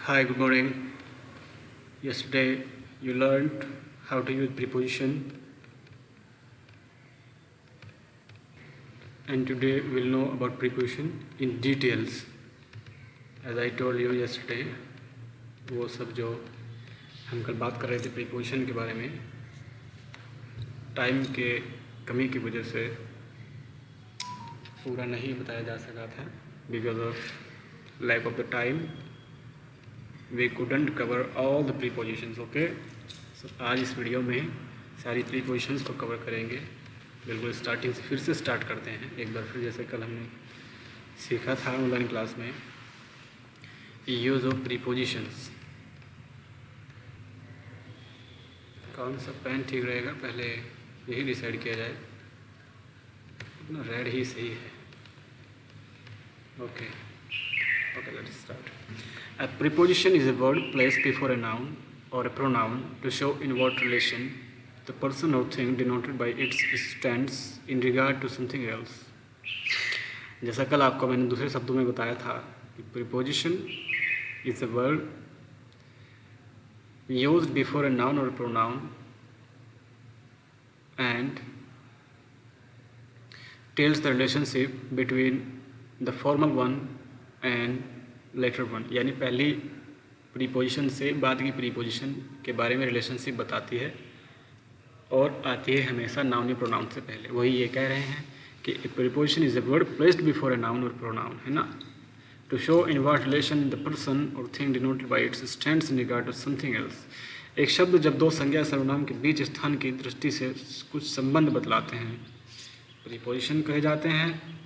Hi, good morning. Yesterday you learned how to use preposition, and today we'll know about preposition in details. As I told you yesterday, वो सब जो हम कल बात कर रहे थे preposition के बारे में, टाइम के कमी की वजह से पूरा नहीं बताया जा सका था because of lack of the time. We couldn't cover all the prepositions. Okay, so आज इस वीडियो में सारी prepositions को कवर करेंगे. बिल्कुल स्टार्टिंग से फिर से स्टार्ट करते हैं एक बार फिर, जैसे कल हमने सीखा था ऑनलाइन क्लास में. Use of prepositions. कौन सा पेन ठीक रहेगा पहले यही डिसाइड किया जाए. अपना रेड ही सही है. Okay, let's start. A preposition is a word placed before a noun or a pronoun to show in what relation the person or thing denoted by its stands in regard to something else. जैसा कल आपको मैंने दूसरे शब्दों में बताया था कि preposition is a word used before a noun or a pronoun and tells the relationship between the formal one and letter one. यानी पहली प्रीपोजिशन से बाद की प्रीपोजिशन के बारे में रिलेशनशिप बताती है और आती है हमेशा नाउन या प्रोनाउन से पहले. वही ये कह रहे हैं कि preposition is a word placed before a noun और प्रोनाउन, है ना, to show in what relation the person और thing denoted by its stands in regard to something else. एक शब्द जब दो संज्ञा सर्वनाम के बीच स्थान की दृष्टि से कुछ संबंध बतलाते हैं प्रीपोजिशन कहे जाते हैं.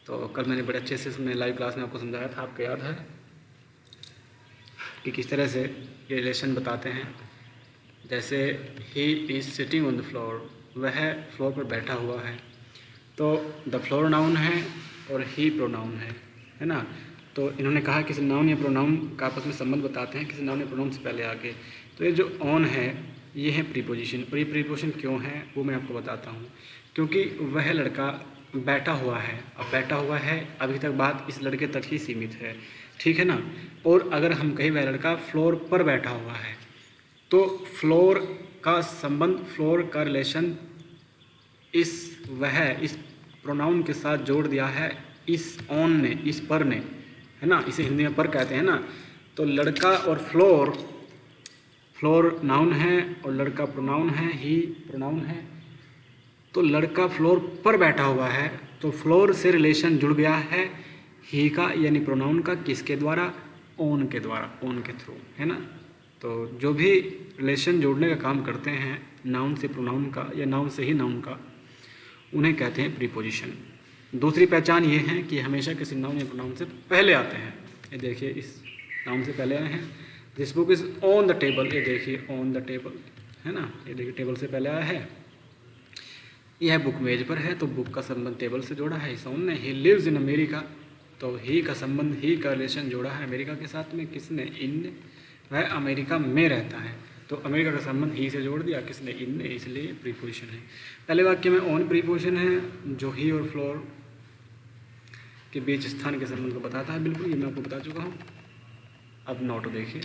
तो कल मैंने बड़े अच्छे से उसमें लाइव क्लास में आपको समझाया था, आपको याद है कि किस तरह से ये रिलेशन बताते हैं. जैसे he is sitting on the floor, वह फ्लोर पर बैठा हुआ है, तो द फ्लोर नाउन है और ही प्रोनाउन है ना. तो इन्होंने कहा किसी नाउन या प्रोनाउन का आपस में संबंध बताते हैं किसी नाउन या प्रोनाउन से पहले आके. तो ये जो ऑन है ये है प्रीपोजिशन. और ये प्रीपोजिशन क्यों है वो मैं आपको बताता हूँ. क्योंकि वह लड़का बैठा हुआ है. अब बैठा हुआ है, अभी तक बात इस लड़के तक ही सीमित है, ठीक है ना. और अगर हम कहीं वह लड़का फ्लोर पर बैठा हुआ है तो फ्लोर का संबंध, फ्लोर का रिलेशन इस प्रोनाउन के साथ जोड़ दिया है इस ऑन ने, इस पर ने, है ना. इसे हिंदी में पर कहते हैं ना. तो लड़का और फ्लोर नाउन है और लड़का प्रोनाउन है, ही प्रोनाउन है. तो लड़का फ्लोर पर बैठा हुआ है तो फ्लोर से रिलेशन जुड़ गया है ही का यानी प्रोनाउन का. किसके द्वारा? ऑन के द्वारा, ऑन के थ्रू, है ना. तो जो भी रिलेशन जोड़ने का काम करते हैं नाउन से प्रोनाउन का या नाउन से ही नाउन का, उन्हें कहते हैं प्रीपोजिशन. दूसरी पहचान ये है कि हमेशा किसी नाउन या प्रोनाउन से पहले आते हैं. ये देखिए इस नाउन से पहले आए हैं. This book is on the table. ये देखिए ऑन द टेबल, है ना. ये देखिए टेबल से पहले आया है. यह बुक मेज पर है तो बुक का संबंध टेबल से जोड़ा है इस ऑन ने. ही लिव्स इन अमेरिका, तो ही का संबंध, ही का रिलेशन जोड़ा है अमेरिका के साथ में. किसने? इन ने. वह अमेरिका में रहता है तो अमेरिका का संबंध ही से जोड़ दिया. किसने? इन ने. इसलिए प्रीपोजिशन है. पहले वाक्य में ऑन प्रीपोजिशन है जो ही और फ्लोर के बीच स्थान के संबंध को बताता है. बिल्कुल, ये मैं आपको बता चुका हूँ. अब नोट देखिए.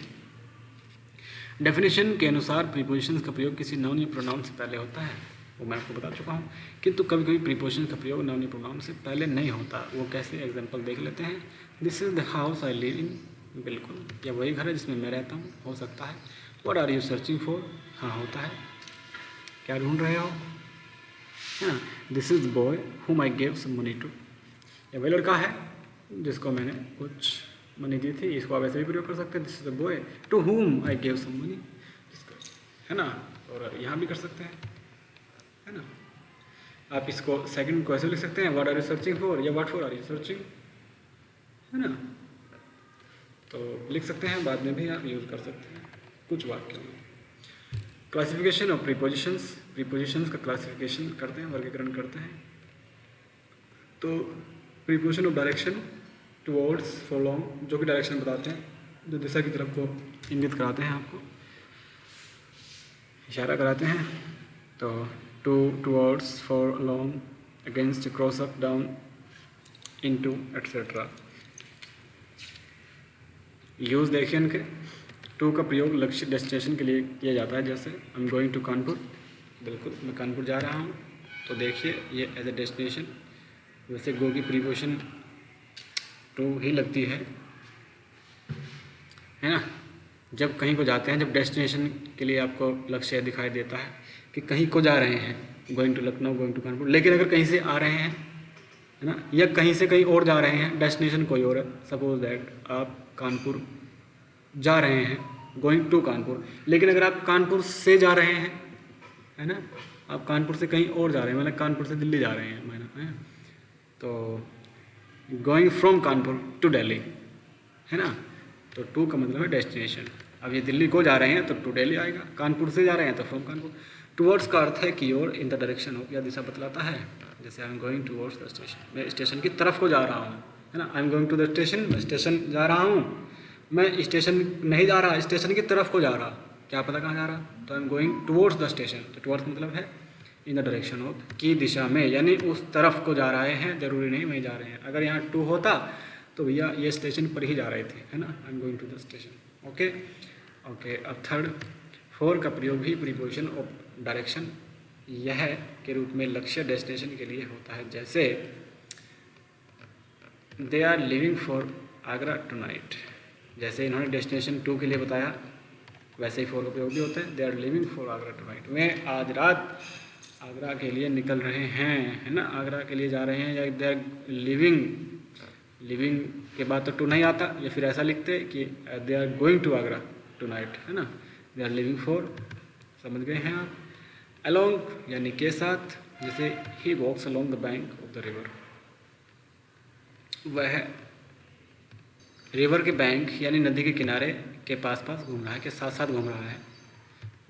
डेफिनेशन के अनुसार प्रीपोजिशन का प्रयोग किसी नाउन या प्रोनाउन से पहले होता है, वो मैं आपको बता चुका हूँ. किंतु कभी कभी प्रीपोजिशन का प्रयोग नाउन या प्रोनाउन से पहले नहीं होता. वो कैसे? एग्जांपल देख लेते हैं. This is the house I live in. बिल्कुल, या वही घर है जिसमें मैं रहता हूँ, हो सकता है. What are you searching for? हाँ, होता है. क्या ढूंढ रहे हो? हाँ. This is the boy whom I gave some money to. या वही लड़का है जिसको मैंने कुछ मनी दी थी. इसको आप ऐसे भी प्रयोग कर सकते हैं. This is the boy to whom I gave some money, है ना. और यहाँ भी कर सकते हैं, है ना. आप इसको सेकंड को ऐसे लिख सकते हैं, what are you searching for या what for are you searching, है ना. तो लिख सकते हैं, बाद में भी आप यूज़ कर सकते हैं कुछ वाक्यों में. Classification of prepositions. प्रीपोजिशंस का क्लासिफिकेशन करते हैं, वर्गीकरण करते हैं. तो preposition of direction, towards, for long, जो कि डायरेक्शन बताते हैं, जो दिशा की तरफ को इंगित कराते हैं, आपको इशारा कराते हैं. तो to, towards, for, along, against, cross up, down, into, etc. Use देखिए इनके, टू का प्रयोग लक्ष्य डेस्टिनेशन के लिए किया जाता है। जैसे I am going to Kanpur, बिल्कुल मैं कानपुर जा रहा हूँ, तो देखिए ये एज ए डेस्टिनेशन। वैसे गो की प्रीपोजिशन टू ही लगती है ना। जब कहीं को जाते हैं, जब डेस्टिनेशन के लिए आपको लक्ष्य दिखाई देता है कि कहीं को जा रहे हैं, going to Lucknow, going to Kanpur, लेकिन अगर कहीं से आ रहे हैं, है ना, या कहीं से कहीं और जा रहे हैं, डेस्टिनेशन कोई और है, सपोज दैट आप कानपुर जा रहे हैं, गोइंग टू कानपुर, लेकिन अगर आप कानपुर से जा रहे हैं, है ना, आप कानपुर से कहीं और जा रहे हैं, मतलब कानपुर से दिल्ली जा रहे हैं, है, तो going from Kanpur to Delhi, है ना, तो टू का मतलब है डेस्टिनेशन। अब ये दिल्ली को जा रहे हैं तो टू दिल्ली आएगा, कानपुर से जा रहे हैं तो फ्रॉम कानपुर। टूवर्ड्स का अर्थ है की ओर, इन द डायरेक्शन हो, या दिशा बतलाता है। जैसे I am going towards the station, मैं स्टेशन की तरफ को जा रहा हूँ, है ना, I am going to the station, मैं स्टेशन जा रहा हूँ, मैं स्टेशन नहीं जा रहा, स्टेशन की तरफ को जा रहा, क्या पता कहाँ जा रहा, तो आई am going towards the station. तो टूवर्ड्स मतलब है इन द डायरेक्शन ऑफ, की दिशा में, यानी उस तरफ को जा रहे हैं, जरूरी नहीं वहीं जा रहे हैं। अगर यहाँ टू होता तो भैया ये स्टेशन पर ही जा रहे थे, है ना, I am going to the station. Okay okay. अब थर्ड, फॉर का प्रयोग भी प्रीपोजिशन ऑफ डायरेक्शन यह के रूप में लक्ष्य डेस्टिनेशन के लिए होता है। जैसे they are living for Agra tonight, जैसे इन्होंने डेस्टिनेशन टू के लिए बताया, वैसे ही फॉर का प्रयोग भी होता है। They are living for Agra tonight, वे आज रात आगरा के लिए निकल रहे हैं, है ना, आगरा के लिए जा रहे हैं। या दे आर लिविंग, लिविंग के बाद तो टू नहीं आता, या फिर ऐसा लिखते कि they are going to Agra tonight, है ना, दे आर लिविंग फॉर, समझ गए हैं आप। अलोंग यानी के साथ, जैसे ही walks along the bank of the river, वह रिवर के बैंक यानी नदी के किनारे के पास पास घूम रहा है, के साथ साथ घूम रहा है,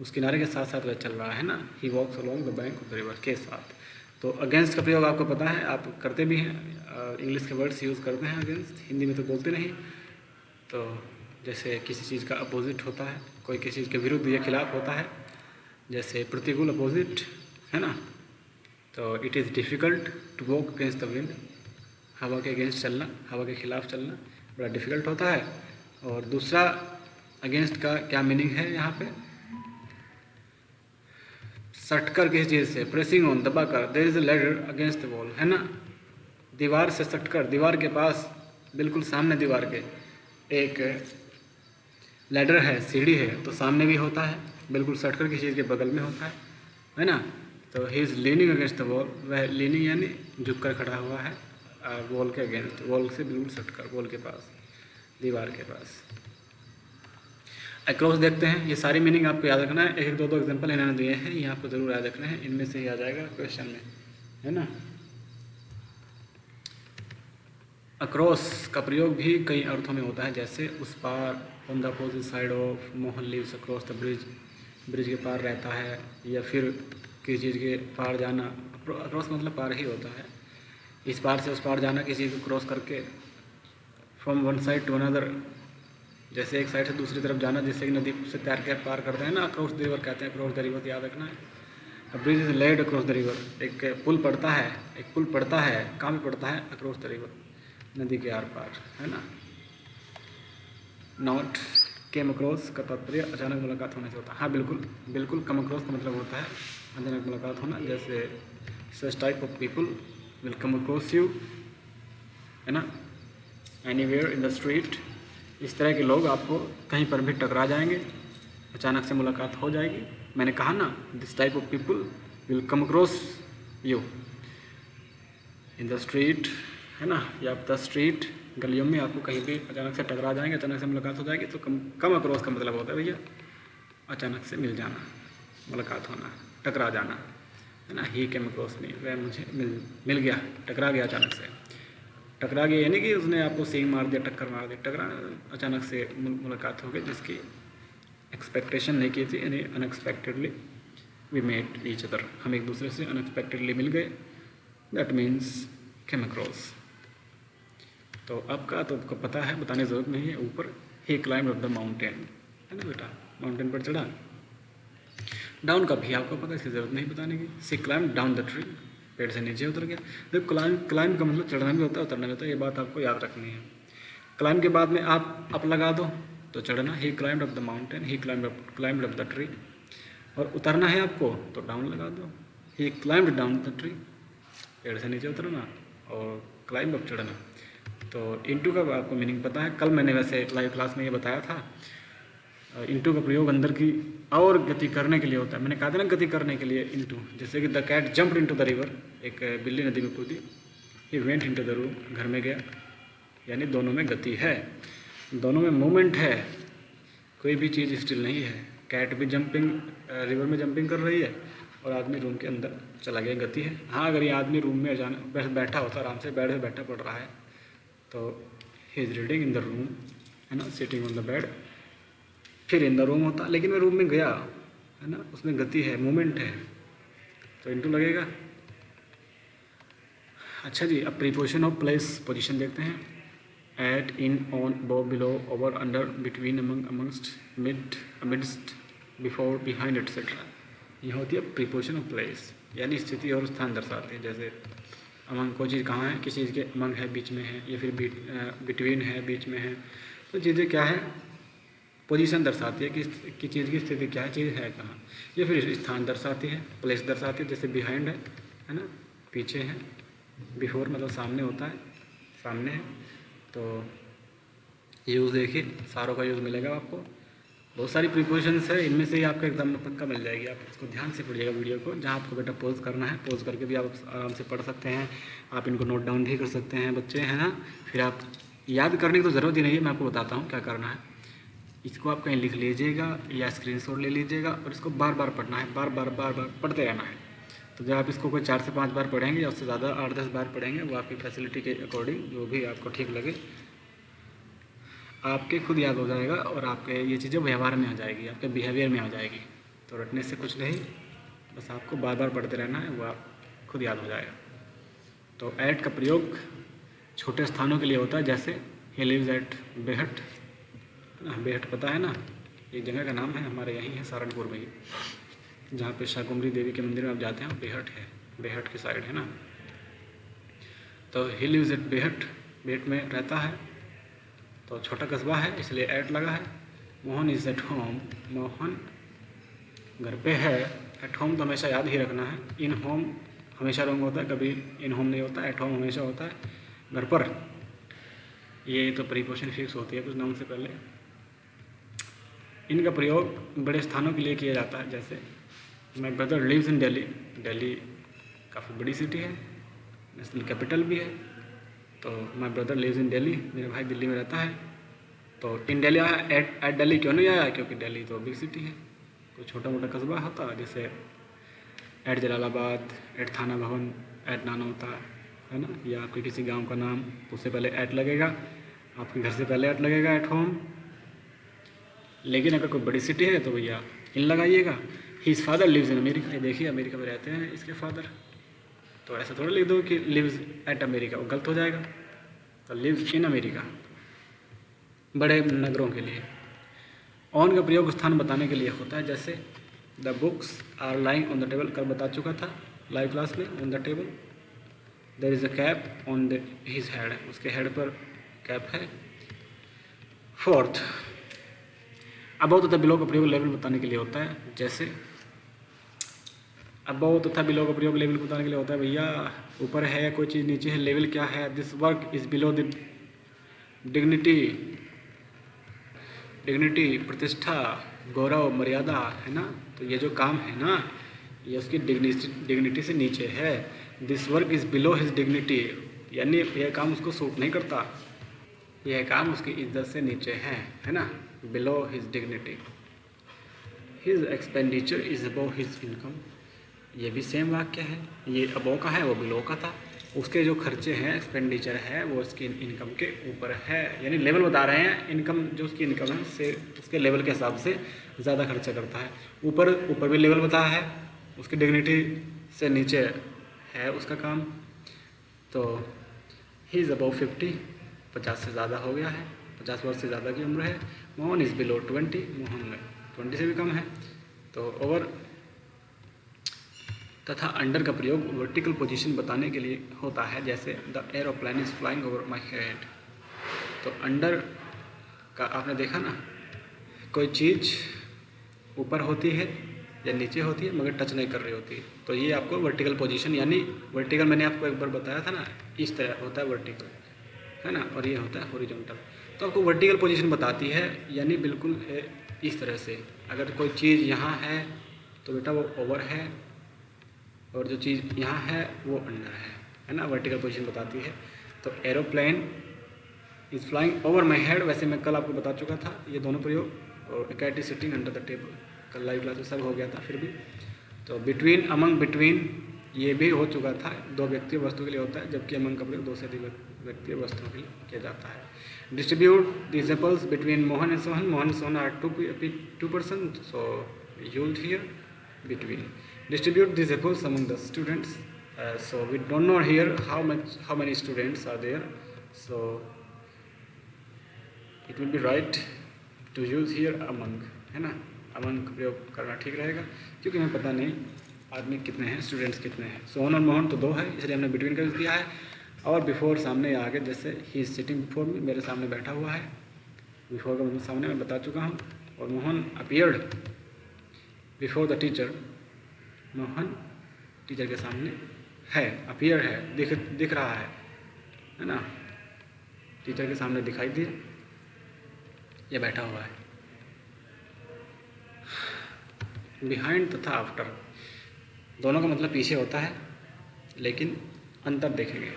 उस किनारे के साथ साथ वह चल रहा है ना। He walks along the bank of the river, के साथ। तो अगेंस्ट का प्रयोग आपको पता है, आप करते भी हैं, इंग्लिश के वर्ड्स यूज़ करते हैं अगेंस्ट, हिंदी में तो बोलते नहीं। तो जैसे किसी चीज़ का अपोजिट होता है, कोई किसी चीज़ के विरुद्ध या खिलाफ होता है, जैसे प्रतिकूल अपोजिट, है ना। तो it is difficult to walk against the wind, हवा के अगेंस्ट चलना, हवा के खिलाफ चलना बड़ा डिफ़िकल्ट होता है। और दूसरा अगेंस्ट का क्या मीनिंग है यहाँ पे, सटकर किसी चीज़ से, प्रेसिंग ऑन, दबाकर, there is a ladder against the wall, है ना, दीवार से सटकर, दीवार के पास बिल्कुल सामने दीवार के एक लैडर है, सीढ़ी है, तो सामने भी होता है, बिल्कुल सटकर किसी चीज़ के बगल में होता है ना। तो he is leaning against the wall, वह लीनिंग यानी झुककर खड़ा हुआ है वॉल के अगेंस्ट, वॉल से बिल्कुल सटकर, वॉल के पास, दीवार के पास। अक्रॉस देखते हैं, ये सारी मीनिंग आपको याद रखना है, एक दो एग्जांपल इन्होंने दिए हैं, ये आपको जरूर याद रखना है, इनमें से ही आ जाएगा क्वेश्चन में, है ना। अक्रॉस का प्रयोग भी कई अर्थों में होता है, जैसे उस पार, on the opposite side of, Mohan lives across the bridge, bridge के पार रहता है, या फिर किसी चीज़ के पार जाना, अक्रॉस मतलब पार ही होता है, इस पार से उस पार जाना, किसी को क्रॉस करके, from one side to another, जैसे एक साइड से दूसरी तरफ जाना, जिससे कि नदी से तैर के पार करते हैं ना, अक्रॉस द रिवर कहते हैं, अक्रॉस द रिवर याद रखना है। Bridge is laid across the river, एक पुल पड़ता है, एक पुल पड़ता है, कहाँ पे पड़ता है, अक्रॉस द रिवर, नदी के आर पार, है ना। नॉट केम अक्रॉस का तात्पर्य अचानक मुलाकात होने से होता है, हाँ बिल्कुल बिल्कुल, कम अक्रॉस का मतलब होता है अचानक मुलाकात होना, जैसे such type of people will come across you, है ना, एनीवेयर इन द स्ट्रीट, इस तरह के लोग आपको कहीं पर भी टकरा जाएंगे, अचानक से मुलाकात हो जाएगी। मैंने कहा ना, this type of people will come across you in the street, है ना, या द स्ट्रीट, गलियों में आपको कहीं भी अचानक से टकरा जाएंगे, अचानक से मुलाकात हो जाएगी। तो कम अक्रॉस का मतलब होता है भैया अचानक से मिल जाना, मुलाकात होना, टकरा जाना, है ना। ही केम अक्रॉस मी, वह मुझे मिल गया, टकरा गया, अचानक से टकरा गया, यानी कि उसने आपको सींग मार दिया, टक्कर मार दी, टकरा, अचानक से मुलाकात हो गई जिसकी एक्सपेक्टेशन नहीं की थी, यानी unexpectedly we met each other, हम एक दूसरे से अनएक्सपेक्टेडली मिल गए, दैट मीन्स केम अक्रॉस। तो आपका तो आपको पता है, बताने की ज़रूरत नहीं है। ऊपर ही क्लाइंब अप द माउंटेन, है ना बेटा, माउंटेन पर चढ़ा। डाउन का भी आपको पता है, इसकी ज़रूरत नहीं बताने की। सी क्लाइंब डाउन द ट्री, पेड़ से नीचे उतर गया। जब क्लाइंब का मतलब चढ़ना भी होता है, उतरना भी होता है, ये बात आपको याद रखनी है। क्लाइंब के बाद में आप अप लगा दो तो चढ़ना, he climb up the mountain, he climb up the tree. और उतरना है आपको तो डाउन लगा दो, he climb down the tree, पेड़ से नीचे उतरना, और क्लाइंब अप चढ़ना। तो इनटू का आपको मीनिंग पता है, कल मैंने वैसे लाइव क्लास में ये बताया था। इनटू का प्रयोग अंदर की और गति करने के लिए होता है। मैंने कहा था ना गति करने के लिए इनटू, जैसे कि the cat jumped into the river, एक बिल्ली नदी में कूदी, he went into the room, घर में गया, यानी दोनों में गति है, दोनों में मूवमेंट है, कोई भी चीज़ स्टिल नहीं है। कैट भी जंपिंग रिवर में जंपिंग कर रही है और आदमी रूम के अंदर चला गया, गति है। हाँ, अगर ये आदमी रूम में बैठा होता, आराम से बेड पे बैठा पड़ रहा है, तो he is reading in the room, है ना, सिटिंग ऑन द बेड, फिर इन द रूम होता, लेकिन मैं रूम में गया, है ना, उसमें गति है, मूवमेंट है, तो इनटू लगेगा। अच्छा जी, अब प्रीपोजिशन ऑफ प्लेस पोजीशन देखते हैं। At, in, on, above, below, over, under, between, among, amongst, mid, amidst, before, behind etcetera. ये होती है प्रीपोजिशन ऑफ प्लेस, यानी स्थिति और स्थान दर्शाती है। जैसे अमंग कोई चीज़ कहाँ है, किसी चीज़ के अमंग है, बीच में है, या फिर बिटवीन है, बीच में है। तो चीज़ें क्या है, पोजीशन दर्शाती है कि चीज़ की स्थिति क्या है, चीज़ है कहाँ। या फिर स्थान दर्शाती है, प्लेस दर्शाती है। जैसे बिहाइंड है ना, पीछे है, बिफोर मतलब सामने होता है, सामने है। तो यूज़ देखिए, सारों का यूज़ मिलेगा आपको। बहुत सारी प्रीपोजिशंस है, इनमें से ही आपका एग्जाम में पक्का मिल जाएगी। आप इसको ध्यान से पढ़िएगा वीडियो को, जहाँ आपको बेटा पॉज करना है, पॉज करके भी आप आराम से पढ़ सकते हैं। आप इनको नोट डाउन भी कर सकते हैं बच्चे, हैं ना। फिर आप याद करने की तो ज़रूरत ही नहीं है, मैं आपको बताता हूँ क्या करना है। इसको आप कहीं लिख लीजिएगा या स्क्रीनशॉट ले लीजिएगा, और इसको बार बार पढ़ना है, बार बार पढ़ते रहना है। तो जब आप इसको कोई 4 से 5 बार पढ़ेंगे या उससे ज़्यादा 8-10 बार पढ़ेंगे, वो आपकी फैसिलिटी के अकॉर्डिंग जो भी आपको ठीक लगे, आपके खुद याद हो जाएगा, और आपके ये चीज़ें व्यवहार में आ जाएगी, आपके बिहेवियर में आ जाएगी। तो रटने से कुछ नहीं, बस आपको बार बार पढ़ते रहना है, वो आप खुद याद हो जाएगा। तो एट का प्रयोग छोटे स्थानों के लिए होता है, जैसे he lives at Behat, Behat पता है ना, ये जगह का नाम है, हमारे यहीं है सहारनपुर में ही, जहाँ पे शाकुंभरी देवी के मंदिर में आप जाते हैं, बेहट है, बेहट की साइड है ना। तो he lives at Behat, Behat में रहता है, तो छोटा कस्बा है इसलिए एट लगा है। Mohan is at home, Mohan घर पे है। एट होम तो हमेशा याद ही रखना है। इन होम हमेशा रॉन्ग होता है, कभी इन होम नहीं होता, एट होम हमेशा होता है, घर पर। ये तो प्रीपोजिशन फिक्स होती है कुछ नाउन से पहले। इनका प्रयोग बड़े स्थानों के लिए किया जाता है, जैसे my brother lives in Delhi, Delhi काफ़ी बड़ी सिटी है, नेशनल कैपिटल भी है। तो my brother lives in Delhi, मेरा भाई दिल्ली में रहता है। तो इन दिल्ली आया, एट दिल्ली क्यों नहीं आया, क्योंकि दिल्ली तो बिग सिटी है, कोई छोटा मोटा कस्बा होता है, जैसे एट जलालाबाद, एट थाना भवन, एट नानौता, है ना, या आपके किसी गांव का नाम, उससे पहले एट लगेगा, आपके घर से पहले एट लगेगा, एट होम। लेकिन अगर कोई बड़ी सिटी है तो भैया इन लगाइएगा। His father lives in America, ये देखिए अमेरिका में रहते हैं इसके फादर, तो ऐसा थोड़ा लिख दो कि लिव्स एट अमेरिका, वो गलत हो जाएगा। तो लिव्स इन अमेरिका बड़े नगरों के लिए। ऑन का प्रयोग स्थान बताने के लिए होता है, जैसे the books are lying on the table, कल बता चुका था लाइव क्लास में, on the table. There is a cap on the his head, उसके हेड पर कैप है। फोर्थ, अबव तथा बिलो का प्रयोग लेवल बताने के लिए होता है, जैसे अबव तथा बिलो का प्रयोग लेवल बताने के लिए होता है, भैया ऊपर है कोई चीज़, नीचे है, लेवल क्या है। This work is below the dignity, dignity प्रतिष्ठा, गौरव, मर्यादा, है ना। तो ये जो काम है ना, ये उसकी डिग्निटी से नीचे है। This work is below his dignity, यानी यह काम उसको सूट नहीं करता, यह काम उसकी इज्जत से नीचे है ना, below his dignity. His expenditure is above his income, ये भी सेम वाक्य है, ये अबव का है, वो बिलो का था। उसके जो खर्चे हैं, एक्सपेंडिचर है, वो उसकी इनकम के ऊपर है, यानी लेवल बता रहे हैं। इनकम जो उसकी इनकम है उससे, उसके लेवल के हिसाब से ज़्यादा खर्चा करता है। ऊपर भी लेवल बताया है, उसकी डिग्निटी से नीचे है उसका काम। तो ही इज़ अबव 50, 50 से ज़्यादा हो गया है, 50 वर्ष से ज़्यादा की उम्र है। मोहन इज़ बिलो 20, मोहन में 20 से भी कम है। तो ओवर तथा अंडर का प्रयोग वर्टिकल पोजीशन बताने के लिए होता है, जैसे the aeroplane is flying over my head, तो अंडर का आपने देखा ना, कोई चीज़ ऊपर होती है या नीचे होती है मगर टच नहीं कर रही होती, तो ये आपको वर्टिकल पोजीशन, यानी वर्टिकल मैंने आपको एक बार बताया था ना, इस तरह होता है वर्टिकल, है ना, और ये होता है हॉरिजॉन्टल। तो आपको वर्टिकल पोजीशन बताती है, यानी बिल्कुल है इस तरह से। अगर कोई चीज़ यहाँ है तो बेटा वो ओवर है, और जो चीज़ यहाँ है वो अंडर है ना, वर्टिकल पोजीशन बताती है। तो aeroplane is flying over my head, वैसे मैं कल आपको बता चुका था ये दोनों प्रयोग, और a cat is sitting under the table, कल लाइव क्लास में सब हो गया था फिर भी। तो बिटवीन, अमंग, बिटवीन ये भी हो चुका था, दो व्यक्ति वस्तु के लिए होता है, जबकि अमंग का प्रयोग दो से अधिक व्यक्ति वस्तुओं के लिए किया जाता है। Distribute this apples between Mohan and Sohan, Mohan and Sohan are two person, so used here between. Distribute these apples among the students. So we don't know here how many students are there. So it will be right to use here among, है ना, among का प्रयोग करना ठीक रहेगा, क्योंकि हमें पता नहीं आदमी कितने हैं, स्टूडेंट्स कितने हैं। सोहन और मोहन तो दो है, इसलिए हमने बिटवीन का यूज़ किया है। और बिफोर सामने आगे, जैसे ही इज सिटिंग बिफोर में, मेरे सामने बैठा हुआ है, बिफोर का मतलब सामने मैं बता चुका हूँ। और Mohan appeared before the teacher, Mohan teacher के सामने है, अपीयर है, दिख रहा है ना, टीचर के सामने दिखाई दिया या बैठा हुआ है। बिहाइंड तथा आफ्टर दोनों का मतलब पीछे होता है, लेकिन अंतर देखेंगे।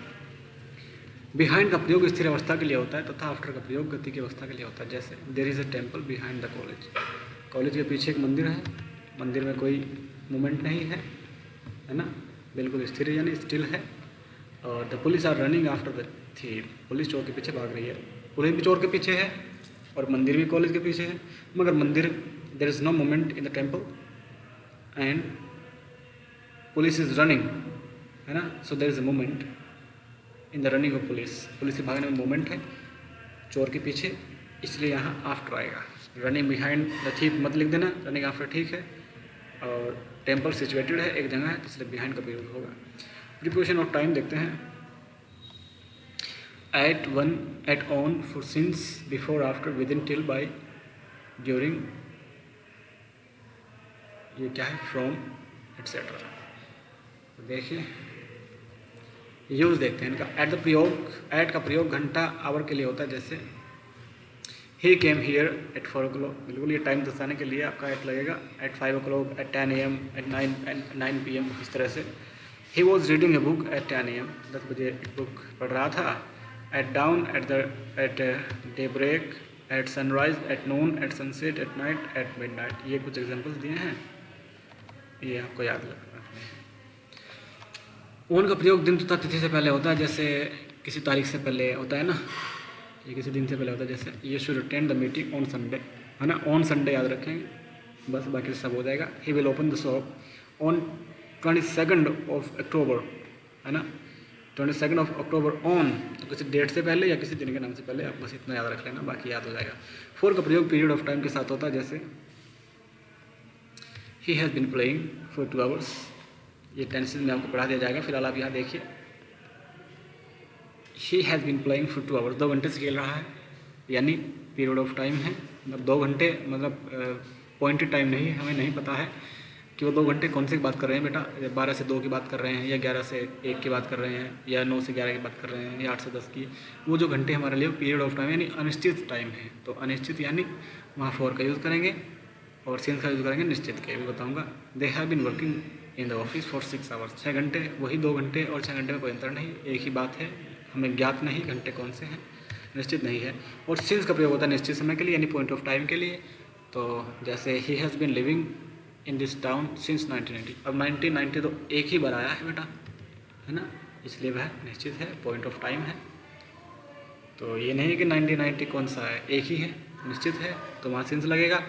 बिहाइंड का प्रयोग स्थिर अवस्था के लिए होता है तथा आफ्टर का प्रयोग गति की अवस्था के लिए होता है। जैसे there is a temple behind the college, college के पीछे एक मंदिर है, मंदिर में कोई मूवमेंट नहीं है ना, बिल्कुल स्थिर यानी स्टिल है। और the police are running after the thief, police चोर के पीछे भाग रही है, पुलिस भी चोर के पीछे है और मंदिर भी कॉलेज के पीछे है, मगर मंदिर there is no movement in the temple and police is running, है ना, so there is a movement in the running of police, police के भागने में मूवमेंट है चोर के पीछे, इसलिए यहाँ आफ्टर आएगा। रनिंग बिहाइंड द थीफ मत लिख देना, रनिंग आफ्टर ठीक है। और टेम्पल सिचुएटेड है, एक जगह है, इसलिए बिहाइंड का प्रयोग होगा। प्रीपोजिशन ऑफ टाइम देखते हैं। At, one, at, on, for, since, before, after, within, till, by, during, ये क्या है, फ्रॉम, एट्सेट्रा। तो देखिए यूज देखते हैं इनका। एट द प्रयोग, एट का प्रयोग घंटा आवर के लिए होता है, जैसे ही केम हियर एट 4 o'clock, बिल्कुल ये टाइम दर्शाने के लिए आपका एट लगेगा। At 5 o'clock, at 10 AM, at 9 PM, इस तरह से। He was reading a book at 10 AM, 10 बजे एक बुक पढ़ रहा था। At dawn, at daybreak, at sunrise, at noon, at sunset, at night, at midnight, ये कुछ एग्जाम्पल्स दिए हैं, ये आपको याद रखना है। ऑन का प्रयोग दिन तथा तिथि से पहले होता है, जैसे किसी तारीख से पहले होता है ना, ये किसी दिन से पहले होता है, जैसे ये should attend the meeting on Sunday, है ना, ऑन संडे याद रखेंगे, बस बाकी सब हो जाएगा। He will open the shop on 22 October, है ना, 22 October ऑन, तो किसी डेट से पहले या किसी दिन के नाम से पहले, आप बस इतना याद रख लेना, बाकी याद हो जाएगा। फोर का प्रयोग पीरियड ऑफ टाइम के साथ होता है, जैसे he has been playing for 2 hours, ये टेंसेस में आपको पढ़ा दिया जाएगा, फिलहाल आप यहाँ देखिए। He has been playing for 2 hours, 2 घंटे से खेल रहा है, यानी पीरियड ऑफ टाइम है, मतलब 2 घंटे, मतलब पॉइंटेड टाइम नहीं है, हमें नहीं पता है कि वो 2 घंटे कौन से की बात कर रहे हैं बेटा, 12 से 2 की बात कर रहे हैं, या 11 से 1 की बात कर रहे हैं, या 9 से 11 की बात कर रहे हैं, या 8 से 10 की। वो जो घंटे हमारे लिए पीरियड ऑफ टाइम यानी अनिश्चित टाइम है, तो अनिश्चित यानी वहाँ फॉर का यूज़ करेंगे और सिंस का यूज़ करेंगे निश्चित के, भी बताऊँगा। They have been working in the office for 6 hours, 6 घंटे, वही 2 घंटे और 6 घंटे में कोई अंतर नहीं, एक ही बात है, हमें ज्ञात नहीं घंटे कौन से हैं, निश्चित नहीं है। और सिंस का प्रयोग होता है निश्चित समय के लिए, यानी पॉइंट ऑफ टाइम के लिए। तो जैसे he has been living in this town since 1990, अब 1990 तो एक ही बार आया है बेटा, है ना, इसलिए वह निश्चित है, पॉइंट ऑफ टाइम है। तो ये नहीं है कि 1990 कौन सा है, एक ही है, निश्चित है, तो वहाँ सिंस लगेगा।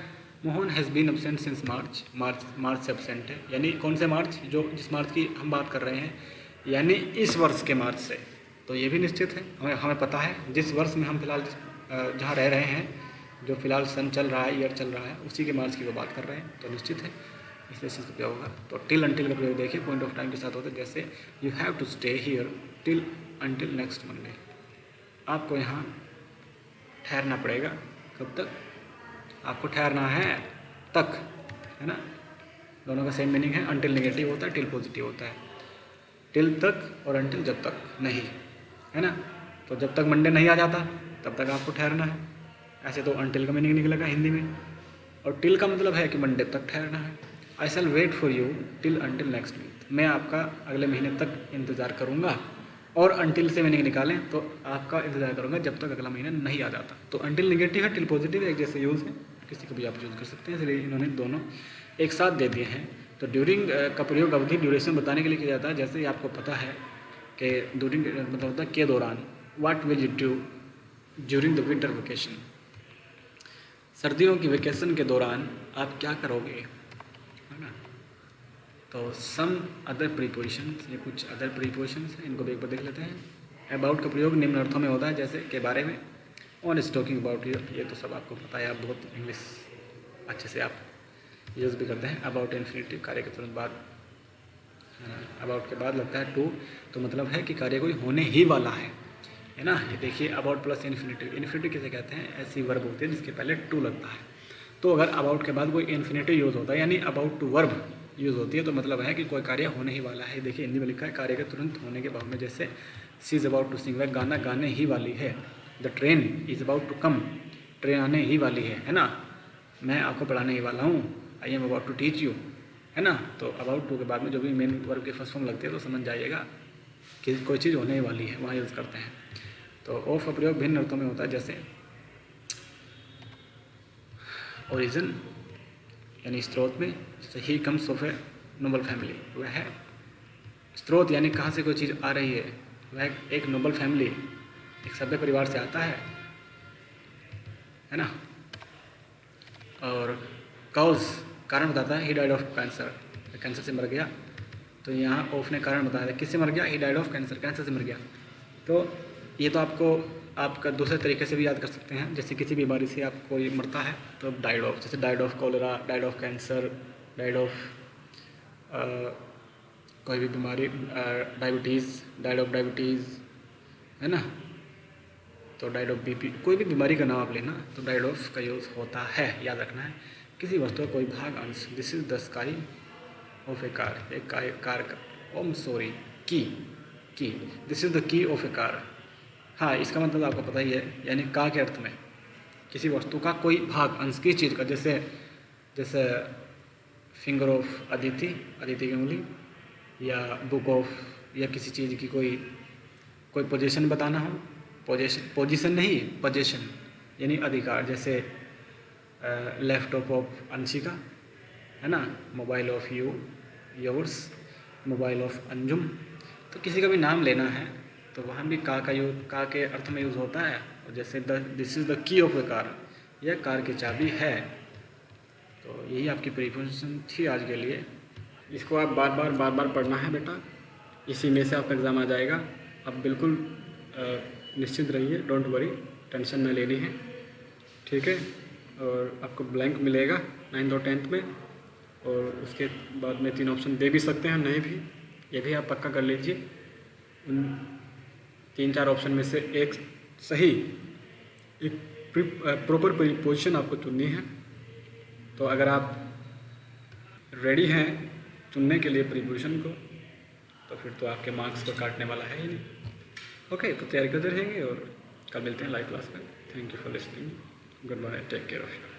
Mohan has been absent since March से एब्सेंट है, यानी कौन से मार्च, जो जिस मार्च की हम बात कर रहे हैं, यानी इस वर्ष के मार्च से, तो ये भी निश्चित है, हमें पता है जिस वर्ष में हम फिलहाल जहाँ रह रहे हैं, जो फिलहाल सन चल रहा है, ईयर चल रहा है, उसी के मार्च की वो बात कर रहे हैं, तो निश्चित है, इसलिए सिंस का प्रयोग होगा। तो टिल अंटिल का प्रयोग देखिए, पॉइंट ऑफ टाइम के साथ होता है, जैसे you have to stay here till until next Monday, आपको यहाँ ठहरना पड़ेगा। कब तक? आपको ठहरना है तक, है ना। दोनों का सेम मीनिंग है। अनटिल नेगेटिव होता है, टिल पॉजिटिव होता है। टिल तक और अनटिल जब तक नहीं, है ना। तो जब तक मंडे नहीं आ जाता तब तक आपको ठहरना है। ऐसे तो अनटिल का मीनिंग निकलेगा हिंदी में, और टिल का मतलब है कि मंडे तक ठहरना है। I shall wait for you till until next week, मैं आपका अगले महीने तक इंतज़ार करूँगा। और अनटिल से मीनिंग निकालें तो आपका इंतज़ार करूँगा जब तक अगला महीना नहीं आ जाता। तो अनटिल नेगेटिव है, टिल पॉजिटिव है, एक जैसे यूज़ है, किसी को भी आप यूज़ कर सकते हैं, इसलिए इन्होंने दोनों एक साथ दे दिए हैं। तो ड्यूरिंग का प्रयोग अवधि ड्यूरेशन बताने के लिए किया जाता है। जैसे ही आपको पता है कि ड्यूरिंग मतलब होता है के दौरान, what will you do during the winter vacation, सर्दियों की वेकेशन के दौरान आप क्या करोगे, है ना। तो सम अदर प्रीपोजिशंस, ये कुछ अदर प्रीपोजिशंस हैं, इनको भी एक बार देख लेते हैं। अबाउट का प्रयोग निम्न अर्थों में होता है, जैसे के बारे में, on is talking about you, ये तो सब आपको पता है, आप बहुत इंग्लिश अच्छे से आप यूज़ भी करते हैं। अबाउट इन्फिनिटिव, कार्य के तुरंत बाद, अबाउट के बाद लगता है टू, तो मतलब है कि कार्य कोई होने ही वाला है ना। ये देखिए अबाउट प्लस इन्फिनिटिव, इन्फिनिटिव किसे कहते हैं? ऐसी वर्ब होती है जिसके पहले टू लगता है। तो अगर अबाउट के बाद कोई इन्फिनिटिव यूज़ होता है, यानी अबाउट टू वर्ब यूज़ होती है, तो मतलब है कि कोई कार्य होने ही वाला है। देखिए हिंदी में लिखा है कार्य के तुरंत होने के बाद में, जैसे she is about to sing, वह गाना गाने ही वाली है। The train is about to come, train आने ही वाली है ना। मैं आपको पढ़ाने ही वाला हूँ, I am about to teach you, है ना। तो अबाउट टू के बाद में जो भी मेन वर्ब की फर्स्ट फॉर्म लगती है तो समझ जाइएगा कि कोई चीज़ होने ही वाली है, वहाँ यूज़ करते हैं। तो ऑफ का प्रयोग भिन्न अर्थों में होता है, जैसे ओरिजिन यानी स्रोत में, जैसे he comes of a noble family, वह है स्रोत यानी कहाँ से कोई चीज़ आ रही है, वह एक नोबल फैमिली, एक सभ्य परिवार से आता है ना। और काउज कारण बताता है, he died of cancer, cancer से मर गया। तो यहाँ ऑफ ने कारण बताया, किससे मर गया? He died of cancer, cancer से मर गया। तो ये तो आपको आपका दूसरे तरीके से भी याद कर सकते हैं, जैसे किसी बीमारी से आप कोई मरता है तो डाइड ऑफ, जैसे died of cholera, died of cancer, died of कोई भी बीमारी, डायबिटीज़, डाइड ऑफ डायबिटीज़, है ना। तो डाइड ऑफ बीपी, कोई भी बीमारी का नाम आप लेना तो डाइड ऑफ का यूज़ होता है, याद रखना है। किसी वस्तु का कोई भाग अंश, this is the sky of A car, एक कार का, ओम सॉरी की, this is the key of A car. हाँ, इसका मतलब आपको पता ही है, यानी का के अर्थ में किसी वस्तु का कोई भाग अंश, किस चीज़ का, जैसे फिंगर ऑफ अदिति, अदिति की उंगली, या बुक ऑफ, या किसी चीज़ की कोई पोजीशन बताना हो, पोजीशन नहीं, पोजीशन यानी अधिकार, जैसे लैपटॉप ऑफ अंशिका, है ना, mobile of you, yours, mobile of Anjum. तो किसी का भी नाम लेना है तो वहाँ भी का के अर्थ में यूज़ होता है। और जैसे this is the key of A car, यह कार की चाबी है। तो यही आपकी प्रीपोजिशन थी आज के लिए। इसको आप बार बार पढ़ना है बेटा, इसी में से आपका एग्ज़ाम आ जाएगा। आप बिल्कुल निश्चित रहिए, डोंट वरी, टेंशन न लेनी है, ठीक है। और आपको ब्लैंक मिलेगा 9th और 10th में, और उसके बाद में 3 ऑप्शन दे भी सकते हैं, नहीं भी, ये भी आप पक्का कर लीजिए। उन 3-4 ऑप्शन में से एक सही, एक प्रॉपर पोजीशन आपको चुननी है। तो अगर आप रेडी हैं चुनने के लिए प्रीपोजिशन को, तो फिर तो आपके मार्क्स को काटने वाला है ही नहीं। ओके, तो तैयारी करते रहेंगे और कल मिलते हैं लाइव क्लास में। Thank you for listening, goodbye, take care of you.